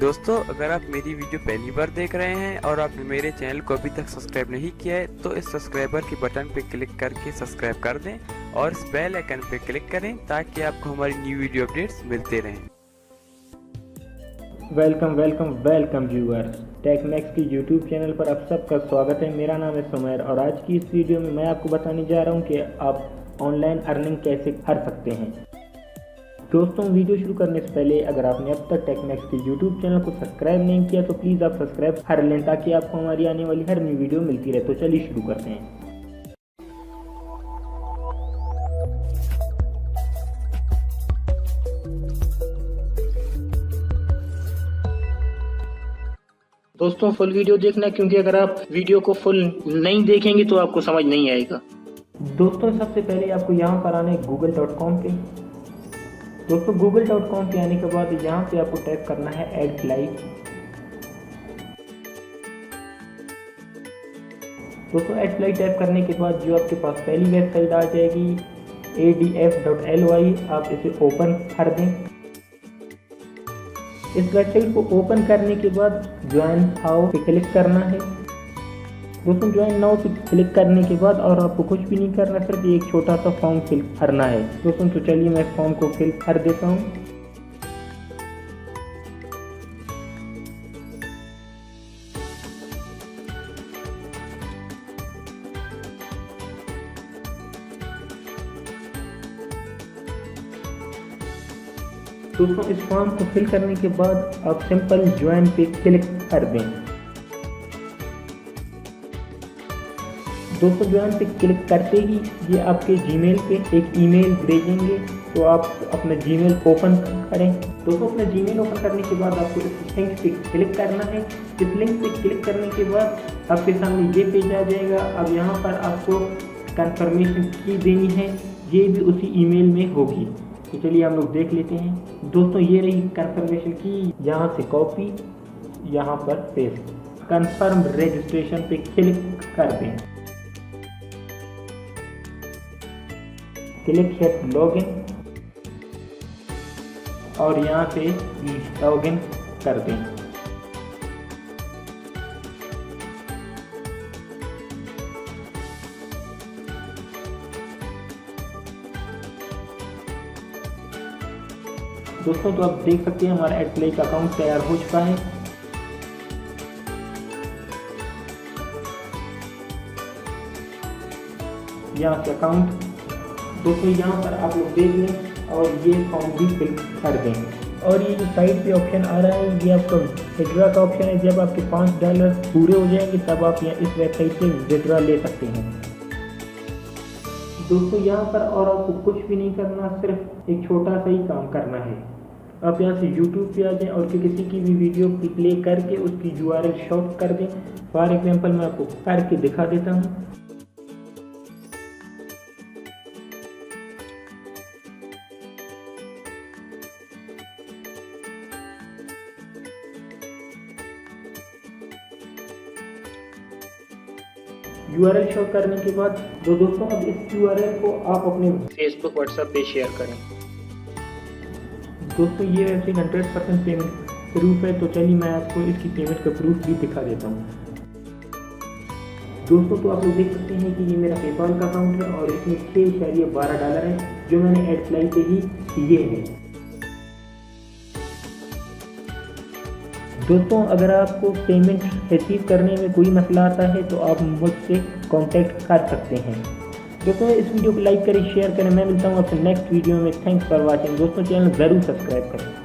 दोस्तों, अगर आप मेरी वीडियो पहली बार देख रहे हैं और आपने मेरे चैनल को अभी तक सब्सक्राइब नहीं किया है तो इस सब्सक्राइबर के बटन पर क्लिक करके सब्सक्राइब कर दें और इस बेल आइकन पर क्लिक करें ताकि आपको हमारी न्यू वीडियो अपडेट्स मिलते रहें। वेलकम व्यूअर्स, टेकमैक्स की यूट्यूब चैनल पर आप सबका स्वागत है। मेरा नाम है सुमेर और आज की इस वीडियो में मैं आपको बताने जा रहा हूं कि आप ऑनलाइन अर्निंग कैसे कर सकते हैं। दोस्तों, वीडियो शुरू करने से पहले अगर आपने अब तक टेकमैक्स के यूट्यूब चैनल को सब्सक्राइब नहीं किया तो प्लीज़ आप सब्सक्राइब कर लें ताकि आपको हमारी आने वाली हर न्यू वीडियो मिलती रहे। तो चलिए शुरू करते हैं। दोस्तों, फुल वीडियो देखना क्योंकि अगर आप वीडियो को फुल नहीं देखेंगे तो आपको समझ नहीं आएगा। दोस्तों, सबसे पहले आपको यहाँ पर आना है google.com पे। दोस्तों, google.com पे आने के बाद यहाँ पे आपको टाइप करना है AdFly। दोस्तों, AdFly टाइप करने के बाद जो आपके पास पहली वेबसाइट आ जाएगी adf.ly, आप इसे ओपन कर दें। इस वेबसाइट को ओपन करने के बाद ज्वाइन नाउ पे क्लिक करना है। दोस्तों, ज्वाइन नाउ पे क्लिक करने के बाद और आपको कुछ भी नहीं करना, सिर्फ एक छोटा सा फॉर्म फिल करना है। दोस्तों, तो चलिए मैं फॉर्म को फिल कर देता हूँ। दोस्तों, इस फॉर्म को फिल करने के बाद आप सिंपल ज्वाइन पे क्लिक कर दें। दोस्तों, ज्वाइन पे क्लिक करते ही ये आपके जीमेल पे एक ईमेल भेजेंगे, तो आप अपना जीमेल ओपन करें। दोस्तों, अपना जीमेल ओपन करने के बाद आपको इस लिंक पे क्लिक करना है। इस लिंक पे क्लिक करने के बाद आपके सामने ये पेज आ जाएगा। अब यहाँ पर आपको कंफर्मेशन की देनी है, ये भी उसी ईमेल में होगी। तो चलिए हम लोग देख लेते हैं। दोस्तों, ये रही कंफर्मेशन की, यहाँ से कॉपी, यहाँ पर पेस्ट। कंफर्म रजिस्ट्रेशन पे क्लिक कर दें। क्लिक हियर लॉगिन और यहाँ से लॉगिन कर दें। दोस्तों, तो आप देख सकते हैं हमारा AdFly का अकाउंट तैयार हो चुका है। यहाँ से अकाउंट, दोस्तों यहाँ पर आप लोग देख लें और ये फॉर्म भी फिल कर दें। और ये जो साइड पे ऑप्शन आ रहा है, ये आपका विड्रॉ का ऑप्शन है। जब आपके $5 पूरे हो जाएंगे तब आप यहाँ इस वेबसाइट से विड्रॉ ले सकते हैं। दोस्तों, यहाँ पर और आपको कुछ भी नहीं करना, सिर्फ एक छोटा सा ही काम करना है। आप यहाँ से YouTube पे आ जाएं और किसी की भी वीडियो प्ले करके उसकी URL शॉर्ट कर दें। फॉर एग्जांपल मैं आपको करके दिखा देता हूँ। URL शो करने के बाद दोस्तों अब इस URL को आप अपने फेसबुक व्हाट्सएप पे शेयर करें। दोस्तों, ये वेबसाइट 100% पेमेंट प्रूफ है, तो चलिए मैं आपको इसकी पेमेंट का प्रूफ भी दिखा देता हूँ। दोस्तों, तो आप लोग देख सकते हैं कि ये मेरा पेपाल का अकाउंट है और इसमें $6.12 है जो मैंने AdFly पे ही किए हैं। दोस्तों, अगर आपको पेमेंट रिसीव करने में कोई मसला आता है तो आप मुझसे कांटेक्ट कर सकते हैं। दोस्तों, इस वीडियो को लाइक करें, शेयर करें। मैं मिलता हूँ आपसे नेक्स्ट वीडियो में। Thanks for watching. दोस्तों, चैनल ज़रूर सब्सक्राइब करें।